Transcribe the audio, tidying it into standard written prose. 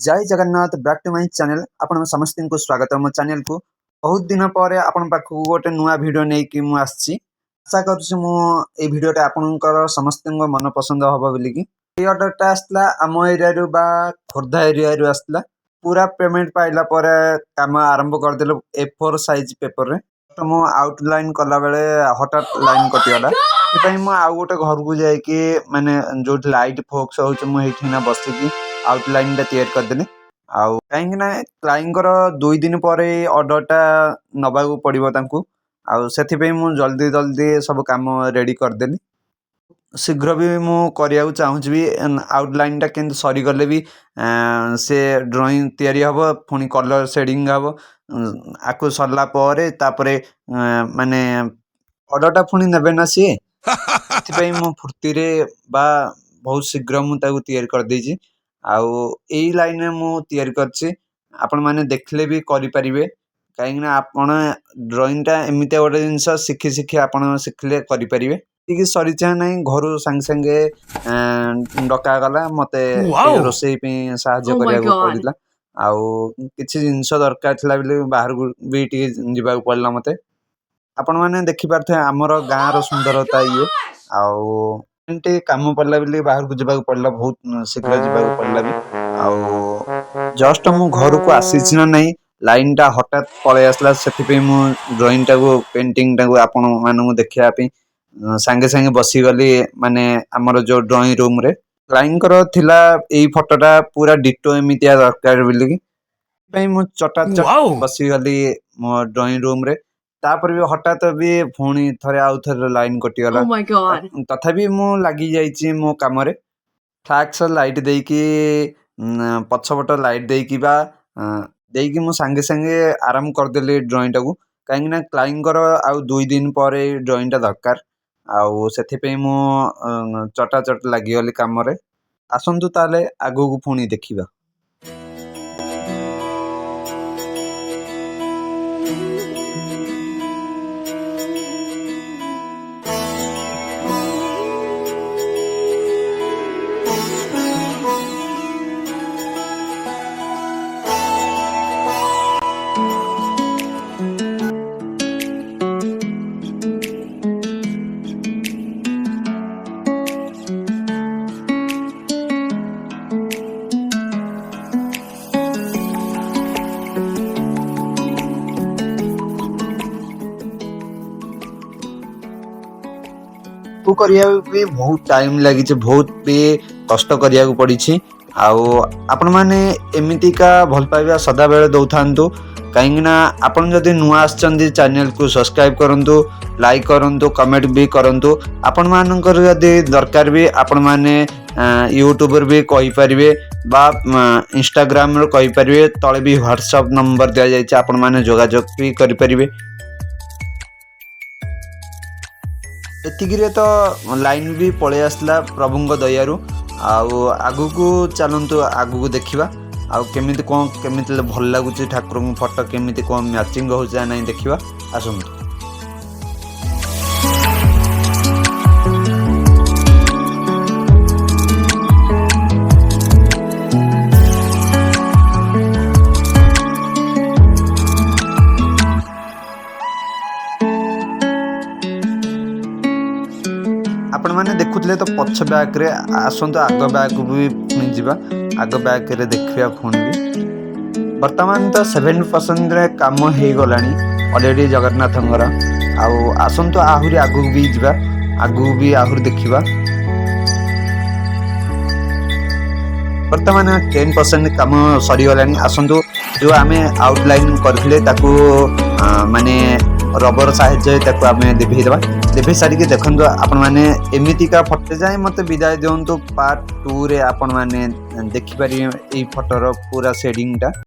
जय Jagannath back to my channel आपण समस्त को स्वागत मो चैनल को बहुत दिन पर आपण पाखु गोटे नुआ वीडियो नै कि मु आछि आशा करछु मु ए वीडियोटा आपनकर समस्त मन पसंद होबो बोली कि ए ऑर्डरटा आस्ला आम एरिया रु बा खोर्धा एरिया रु आस्ला पूरा पेमेंट पाइला पर काम आरंभ कर देलो A4 साइज पेपर रे तो मु आउटलाइन कला बेले हठात लाइन कटियाला सेपई मु आउ गोटे घर को जाय कि माने जो लाइट फोकस होछ मु हेठिना बसि कि आउटलाइन टा तैयार कर देने आउ काहेकि ना क्लाइंट कर 2 दिन पर ऑर्डरटा नबा को पड़िबो तांकू आउ सेथि पे मु जल्दी जल्दी सब काम रेडी कर देनी शीघ्र भी मु करिया को चाहूछ भी आउटलाइन टा केन सरी गले भी से ड्राइंग तैयारी हबो फुनी कलर शेडिंग हबो आकु सरला परे तापरे माने ऑर्डरटा फुनी नेबे ना सी सेथि पे मु फुर्ती रे बा बहुत शीघ्र मु ताकू तैयार कर देजी आउ एई लाइन मु तैयारी करछि आपण माने देखले भी करि परिबे काहे ना आपण ड्राइंग टा एमिते गोटे जिंस सिखि सिखि आपण सिखले करि परिबे कि सरी चा नै घरु संग संगे डका गला मते रोसई पे सहाय्य करिया को पडिला आउ किछि जिंस दरकार थिला बिले बाहर भी टी जिबा को पडला मते आपण माने देखि पारथे हमर गां रो सुंदरता ये आउ एंटे काम पड़ला बिले बाहर को जिबा को पड़ला बहुत शीघ्र जिबा को पड़ला भी आउ जस्ट मु घर को आसीछि ना नै लाइन टा हठात पळे आसला सेति पे मु ड्राइंग टा को पेंटिंग टा को आपण मानू देखिया पे संगे संगे बसी गली माने हमर जो ड्राइंग रूम रे लाइन कर थिला एई फोटोटा पूरा डिटो एमितिया दरकार बिले कि पे मु चटा चट बसी गली मो ड्राइंग रूम रे तापर भी हठात भी फोनी थरे आउ थरे लाइन कटि गला तथापि मु लागि जाईची मो काम रे फ्लैक्स लाइट देई कि पछपट लाइट देई कि बा देई कि मु संगे संगे आराम कर देले ड्राइंग टा को काहे ना क्लाइंट कर आउ 2 दिन परे ड्राइंग टा दरकार आउ सेथि पे मु चटा चट लागि गली काम रे आसंतु ताले आगो को फोनी देखिबा को करिया भी बहुत टाइम लागि छे बहुत भी कष्ट करिया को पड़ी छी आउ आपण माने एमिति का भल पाइबा सदा बेले दउथांतु काहेकि आपण जदि नुआ आछंदी चैनल को सब्सक्राइब करंतु लाइक करंतु कमेंट भी करंतु आपण मानकर जदि दरकार भी आपण माने यूट्यूबर भी कहि परिबे बा इंस्टाग्राम रो कहि परिबे तळे भी व्हाट्सएप नंबर दिया जाय छै आपण माने जोगाजोग भी करि परिबे एतिगिरे तो लाइन भी पळे आसला प्रभुंग दयारु आउ आगु को चलंतु आगु को देखिबा आउ केमिति कोन केमिति भल लागुची ठाकुर फोटो केमिति कोन मैचिंग हो जाय नै देखिबा आसंतु आपण माने देखुतले तो पछ बैक रे आसंतो आग बैक भी जिबा आग बैक रे देखिया फोन भी वर्तमान तो 7% रे काम हे गलानी ऑलरेडी जगन्नाथंगर आउ आसंतो आहुरी आगु भी जिबा आगु भी आहुर देखिबा वर्तमान 10% काम सरी गलानी आसंतो जो आमे आउटलाइन करथिले ताकू माने रबर साहाय्य ताकू आमे देबे देबा देबे सारी के देखंतो आपण माने एमिति का फोटो जाय मते विदाय देउंतो पार्ट 2 रे आपण माने देखि पारि ए फोटो रो पूरा शेडिंग टा।